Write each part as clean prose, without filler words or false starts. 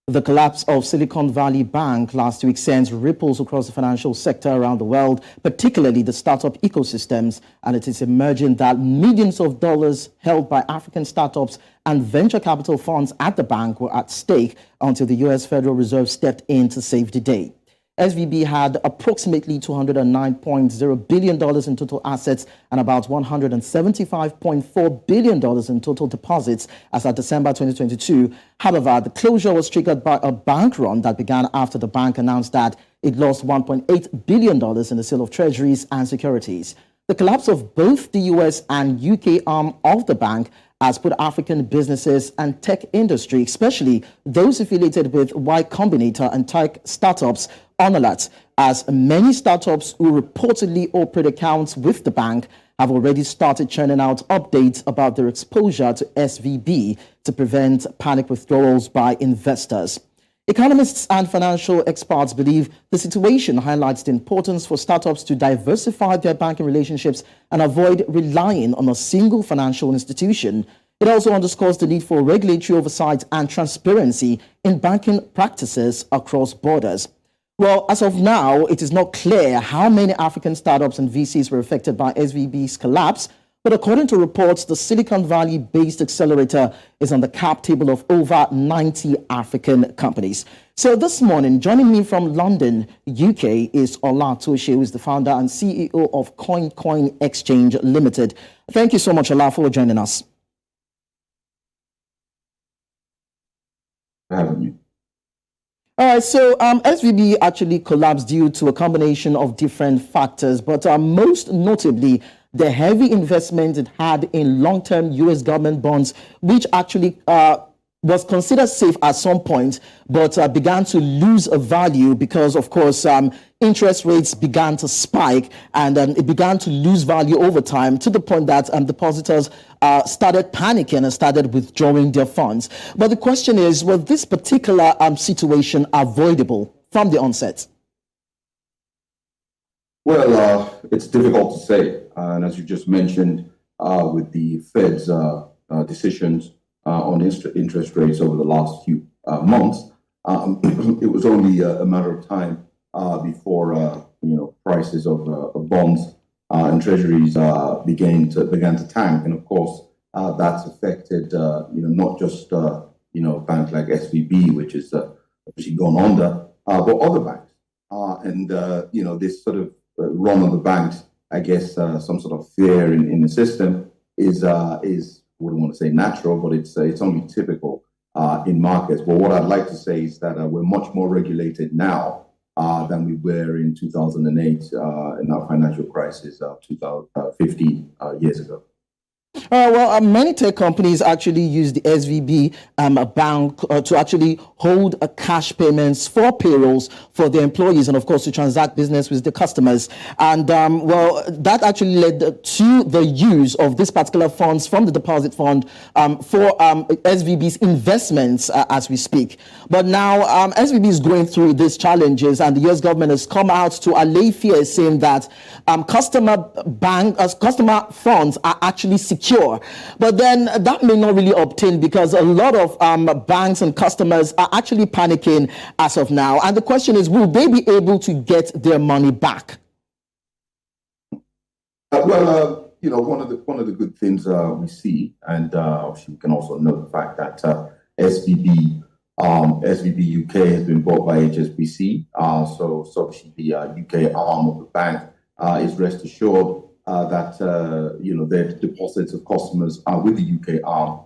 The collapse of Silicon Valley Bank last week sends ripples across the financial sector around the world, particularly the startup ecosystems, and it is emerging that millions of dollars held by African startups and venture capital funds at the bank were at stake until the U.S. Federal Reserve stepped in to save the day. SVB had approximately $209.0 billion in total assets and about $175.4 billion in total deposits as of December 2022. However, the closure was triggered by a bank run that began after the bank announced that it lost $1.8 billion in the sale of treasuries and securities. The collapse of both the US and UK arm of the bank has put African businesses and tech industry, especially those affiliated with Y Combinator and tech startups, on alert, as many startups who reportedly operate accounts with the bank have already started churning out updates about their exposure to SVB to prevent panic withdrawals by investors. Economists and financial experts believe the situation highlights the importance for startups to diversify their banking relationships and avoid relying on a single financial institution. It also underscores the need for regulatory oversight and transparency in banking practices across borders. Well, as of now, it is not clear how many African startups and VCs were affected by SVB's collapse, but according to reports, the Silicon Valley-based accelerator is on the cap table of over 90 African companies. So this morning, joining me from London, UK, is Ola Toshe, who is the founder and CEO of Coin Exchange Limited. Thank you so much, Ola, for joining us. Having me. All right, so SVB actually collapsed due to a combination of different factors, but most notably, the heavy investment it had in long-term U.S. government bonds, which actually was considered safe at some point, but began to lose a value because, of course, interest rates began to spike and it began to lose value over time to the point that depositors started panicking and started withdrawing their funds. But the question is, was this particular situation avoidable from the onset? Well, it's difficult to say. And as you just mentioned, with the Fed's decisions on interest rates over the last few months, it was only a matter of time before prices of bonds and treasuries began to tank, and of course that's affected not just banks like SVB, which is obviously gone under, but other banks, and this sort of run on the banks. I guess some sort of fear in the system is wouldn't want to say natural, but it's only typical in markets. But what I'd like to say is that we're much more regulated now than we were in 2008 in our financial crisis 15 years ago. Many tech companies actually use the SVB bank to actually hold cash payments for payrolls for their employees and, of course, to transact business with the customers. And, that actually led to the use of this particular funds from the deposit fund for SVB's investments as we speak. But now SVB is going through these challenges, and the U.S. government has come out to allay fears, saying that customer funds are actually secure. But then that may not really obtain because a lot of banks and customers are actually panicking as of now. And the question is, will they be able to get their money back? One of the good things we see, and obviously we can also note the fact that SVB UK has been bought by HSBC. So obviously the UK arm of the bank is rest assured that their deposits of customers with the UK arm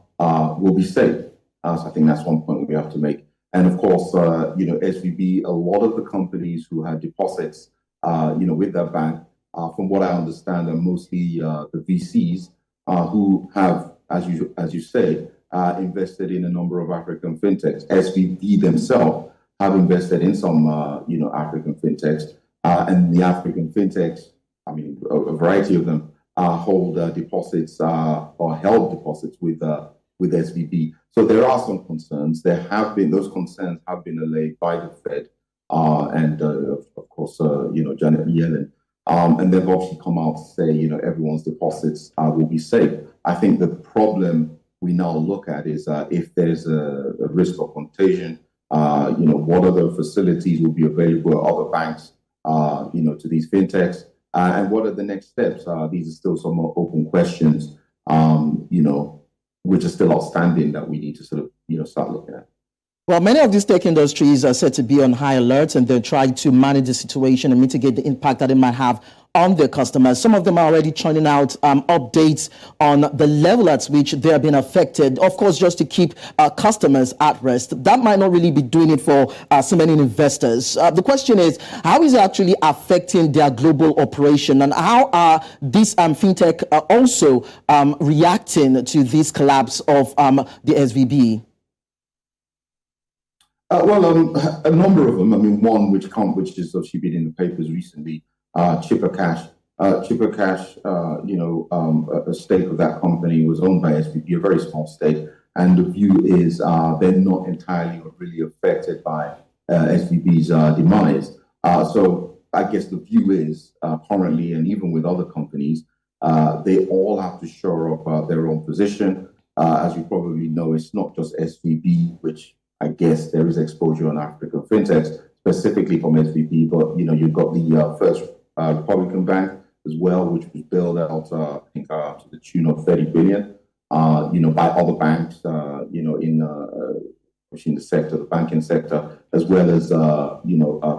will be safe. So I think that's one point we have to make. And of course, SVB, a lot of the companies who had deposits, with that bank, from what I understand, are mostly the VCs who have, as you say, invested in a number of African fintechs. SVB themselves have invested in some, African fintechs, and the African fintechs, I mean, a variety of them hold deposits or held deposits with SVB. So there are some concerns. Those concerns have been allayed by the Fed and of course, Janet Yellen. And they've obviously come out to say, everyone's deposits will be safe. I think the problem we now look at is if there's a risk of contagion What other facilities will be available at other banks, to these fintechs, and what are the next steps? These are still some more open questions, which are still outstanding that we need to sort of, start looking at. Well, many of these tech industries are said to be on high alert, and they're trying to manage the situation and mitigate the impact that it might have on their customers. Some of them are already churning out updates on the level at which they are being affected, of course, just to keep customers at rest. That might not really be doing it for so many investors. The question is, how is it actually affecting their global operation, and how are these fintech also reacting to this collapse of the SVB? A number of them. I mean, one which is obviously been in the papers recently, Chipper Cash. Chipper Cash, a stake of that company was owned by SVB, a very small stake, and the view is they're not entirely or really affected by SVB's demise. So I guess the view is currently, and even with other companies, they all have to shore up their own position. As you probably know, it's not just SVB, which I guess there is exposure on African fintechs, specifically from SVB, but you've got the First Republican Bank as well, which was built out, I think, to the tune of 30 billion, by other banks, in the sector, the banking sector, as well as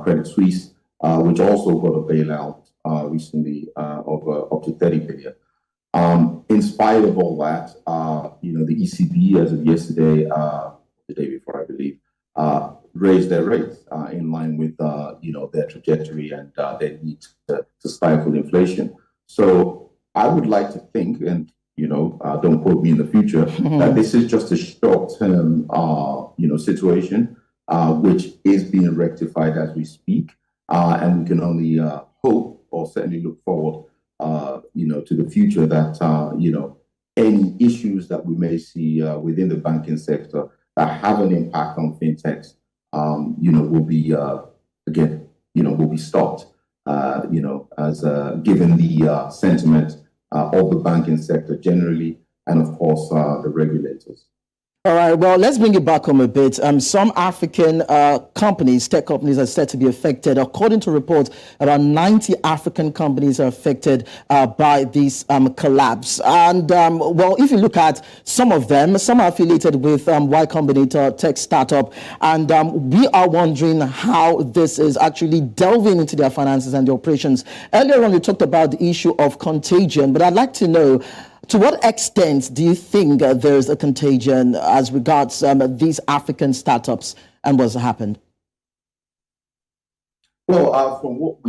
Credit Suisse, which also got a bailout recently of up to 30 billion. In spite of all that, the ECB, as of yesterday, the day before, I believe, raised their rates in line with their trajectory and their need to stifle inflation. So I would like to think, and don't quote me in the future, that this is just a short-term situation, which is being rectified as we speak, and we can only hope, or certainly look forward, to the future that any issues that we may see within the banking sector that have an impact on fintechs, will be will be stopped, as given the sentiment of the banking sector generally, and of course the regulators. All right, well, let's bring it back home a bit. Some African companies, tech companies, are said to be affected. According to reports, about 90 African companies are affected by this collapse. And, well, if you look at some of them, some are affiliated with Y Combinator tech startup. And we are wondering how this is actually delving into their finances and their operations. Earlier on, we talked about the issue of contagion, but I'd like to know, to what extent do you think there's a contagion as regards these African startups and what's happened? Well, from what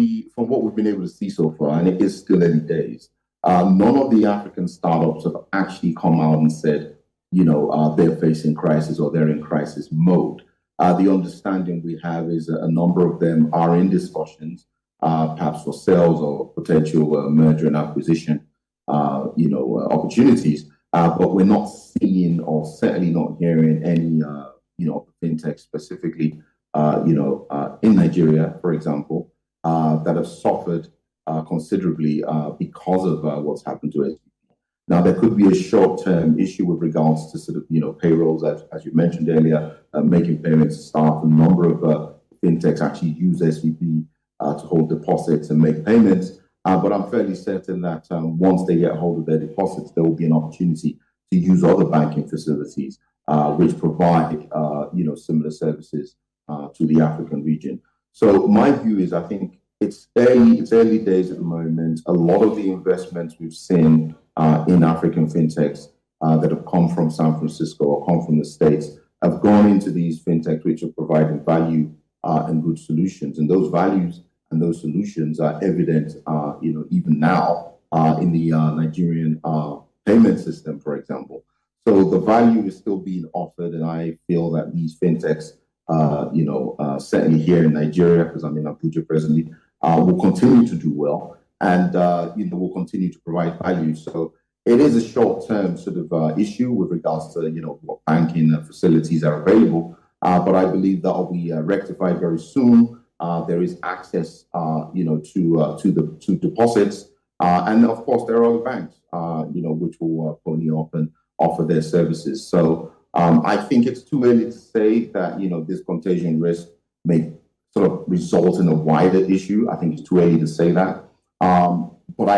we've been able to see so far, and it is still early days, none of the African startups have actually come out and said, they're facing crisis or they're in crisis mode. The understanding we have is a number of them are in discussions, perhaps for sales or potential merger and acquisition opportunities, but we're not seeing, or certainly not hearing, any fintech specifically in Nigeria, for example, that have suffered considerably because of what's happened to it. Now, there could be a short-term issue with regards to sort of payrolls, as you mentioned earlier, making payments to staff. A number of fintechs actually use SVB to hold deposits and make payments. But I'm fairly certain that once they get hold of their deposits, there will be an opportunity to use other banking facilities which provide, similar services to the African region. So my view is, I think it's early days at the moment. A lot of the investments we've seen in African fintechs that have come from San Francisco or come from the States have gone into these fintechs which are providing value and good solutions. And those values and those solutions are evident, even now in the Nigerian payment system, for example. So the value is still being offered, and I feel that these fintechs, certainly here in Nigeria, because I'm in Abuja presently, will continue to do well, and will continue to provide value. So it is a short-term sort of issue with regards to what banking facilities are available, but I believe that will be rectified very soon. There is access, to deposits, and of course there are other banks, which will pony up and offer their services. So I think it's too early to say that, this contagion risk may sort of result in a wider issue. I think it's too early to say that. But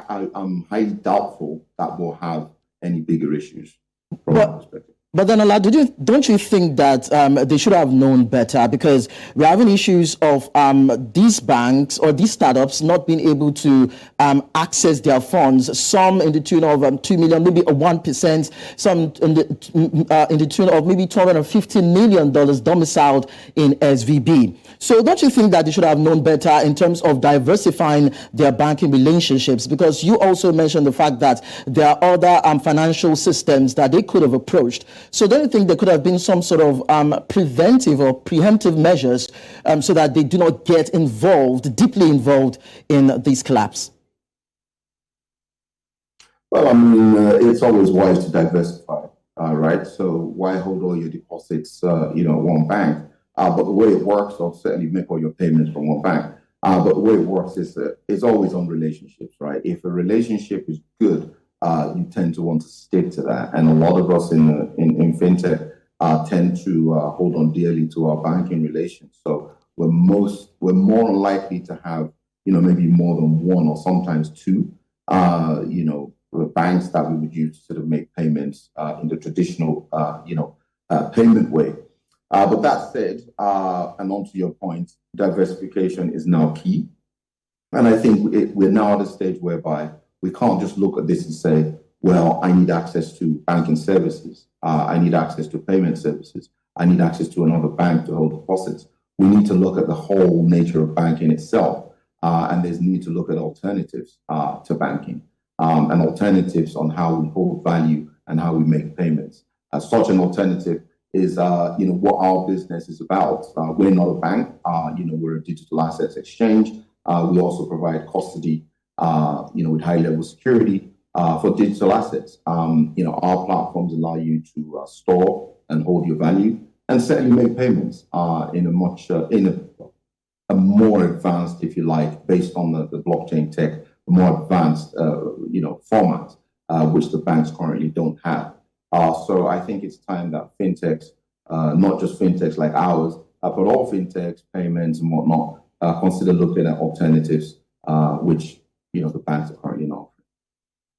I'm highly doubtful that we'll have any bigger issues from my perspective. But then, Ola, don't you think that they should have known better? Because we're having issues of these banks or these startups not being able to access their funds. Some in the tune of 2 million, maybe 1%. Some in the tune of maybe $250 million domiciled in SVB. So don't you think that they should have known better in terms of diversifying their banking relationships? Because you also mentioned the fact that there are other financial systems that they could have approached. So don't you think there could have been some sort of preventive or preemptive measures so that they do not get deeply involved in this collapse? Well, I mean, it's always wise to diversify, right? So why hold all your deposits, one bank? But the way it works, or certainly make all your payments from one bank. But the way it works is it's always on relationships, right? If a relationship is good, you tend to want to stick to that. And a lot of us in fintech tend to hold on dearly to our banking relations. So we're more likely to have, maybe more than one or sometimes two, banks that we would use to sort of make payments in the traditional, payment way. But that said, and on to your point, diversification is now key. And I think we're now at a stage whereby we can't just look at this and say, well, I need access to banking services. I need access to payment services. I need access to another bank to hold deposits. We need to look at the whole nature of banking itself. And there's need to look at alternatives to banking and alternatives on how we hold value and how we make payments. Such an alternative is, what our business is about. We're not a bank. We're a digital assets exchange. We also provide custody, with high level security for digital assets. Our platforms allow you to store and hold your value and certainly make payments in a much a more advanced, if you like, based on the blockchain tech, a more advanced, format, which the banks currently don't have. So I think it's time that fintechs, not just fintechs like ours, but all fintechs, payments and whatnot, consider looking at alternatives, which the banks are currently not.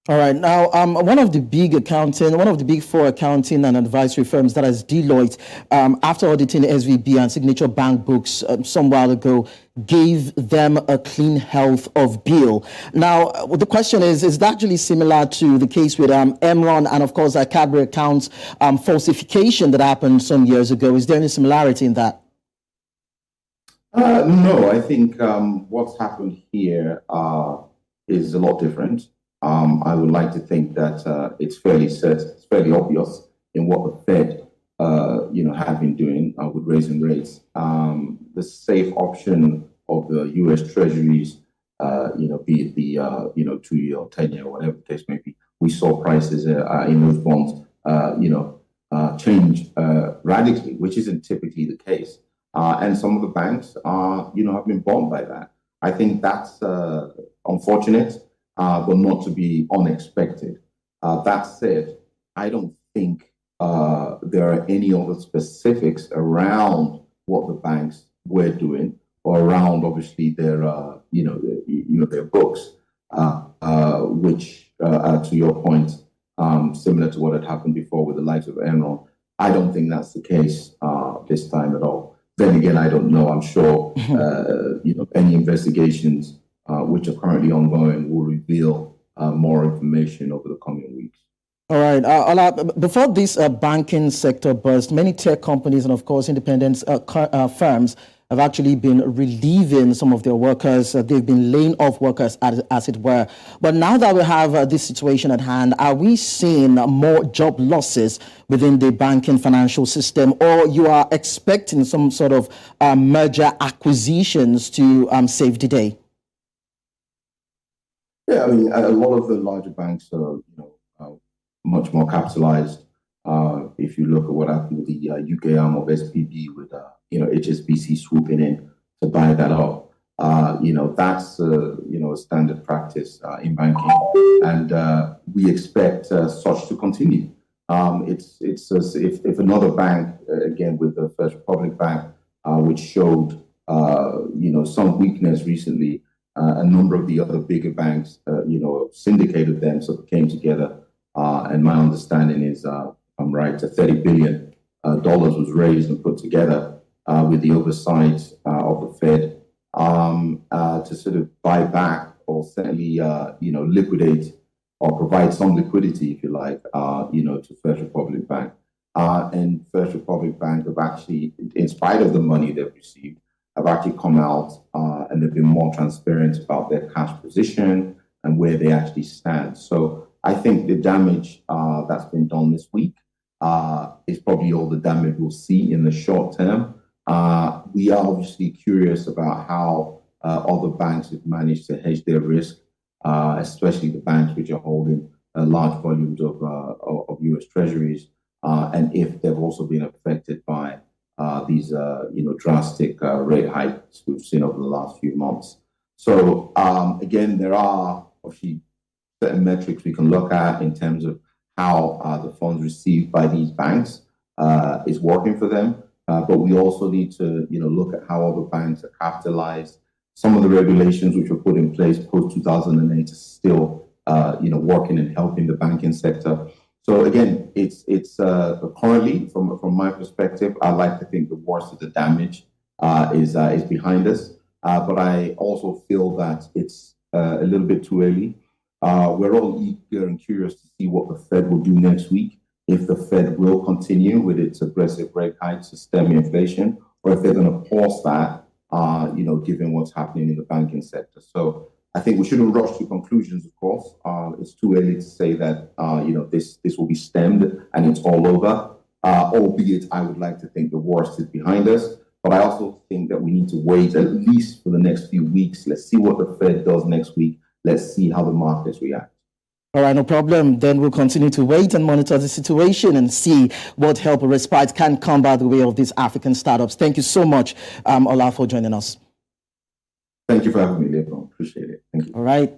All right. Now, one of the big four accounting and advisory firms, that is Deloitte, after auditing SVB and Signature Bank books some while ago, gave them a clean health of bill. Now, the question is that actually similar to the case with Enron and, of course, Cadbury accounts falsification that happened some years ago? Is there any similarity in that? No, I think what's happened here is a lot different. I would like to think that it's fairly obvious in what the Fed, have been doing with raising rates. The safe option of the U.S. Treasuries, be it the 2-year or 10-year, whatever the case may be, we saw prices in those bonds, change radically, which isn't typically the case. And some of the banks, have been bombed by that. I think that's unfortunate. But not to be unexpected. That said, I don't think there are any other specifics around what the banks were doing or around, obviously, their their books, which, to your point, similar to what had happened before with the likes of Enron. I don't think that's the case this time at all. Then again, I don't know. I'm sure any investigations which are currently ongoing will reveal more information over the coming weeks. All right. Ola, before this banking sector burst, many tech companies and, of course, independent firms have actually been relieving some of their workers. They've been laying off workers, as it were. But now that we have this situation at hand, are we seeing more job losses within the banking financial system, or you are expecting some sort of merger acquisitions to save the day? Yeah, I mean, a lot of the larger banks are, much more capitalized. If you look at what happened with the UK arm of SVB with, HSBC swooping in to buy that up, that's, a standard practice in banking. And we expect such to continue. It's as if another bank, again with the First Republic Bank, which showed some weakness recently, a number of the other bigger banks, syndicated them, so they came together. And my understanding is, I'm right, $30 billion was raised and put together with the oversight of the Fed to sort of buy back or certainly, liquidate or provide some liquidity, if you like, to First Republic Bank. And First Republic Bank have actually, in spite of the money they've received, have actually come out and they've been more transparent about their cash position and where they actually stand. So I think the damage that's been done this week is probably all the damage we'll see in the short term. We are obviously curious about how other banks have managed to hedge their risk, especially the banks which are holding large volumes of U.S. Treasuries, and if they've also been affected by these drastic rate hikes we've seen over the last few months. So again, there are obviously certain metrics we can look at in terms of how the funds received by these banks is working for them. But we also need to look at how other banks are capitalized. Some of the regulations which were put in place post 2008 are still working and helping the banking sector. So again, it's currently from my perspective, I like to think the worst of the damage is behind us. But I also feel that it's a little bit too early. We're all eager and curious to see what the Fed will do next week. If the Fed will continue with its aggressive rate hikes to stem inflation, or if they're going to pause that, given what's happening in the banking sector. So I think we shouldn't rush to conclusions, of course. It's too early to say that, this will be stemmed and it's all over, albeit I would like to think the worst is behind us. But I also think that we need to wait at least for the next few weeks. Let's see what the Fed does next week. Let's see how the markets react. All right, no problem. Then we'll continue to wait and monitor the situation and see what help or respite can come by the way of these African startups. Thank you so much, Ola, for joining us. Thank you for having me, Lebron. Appreciate it. Thank you. All right.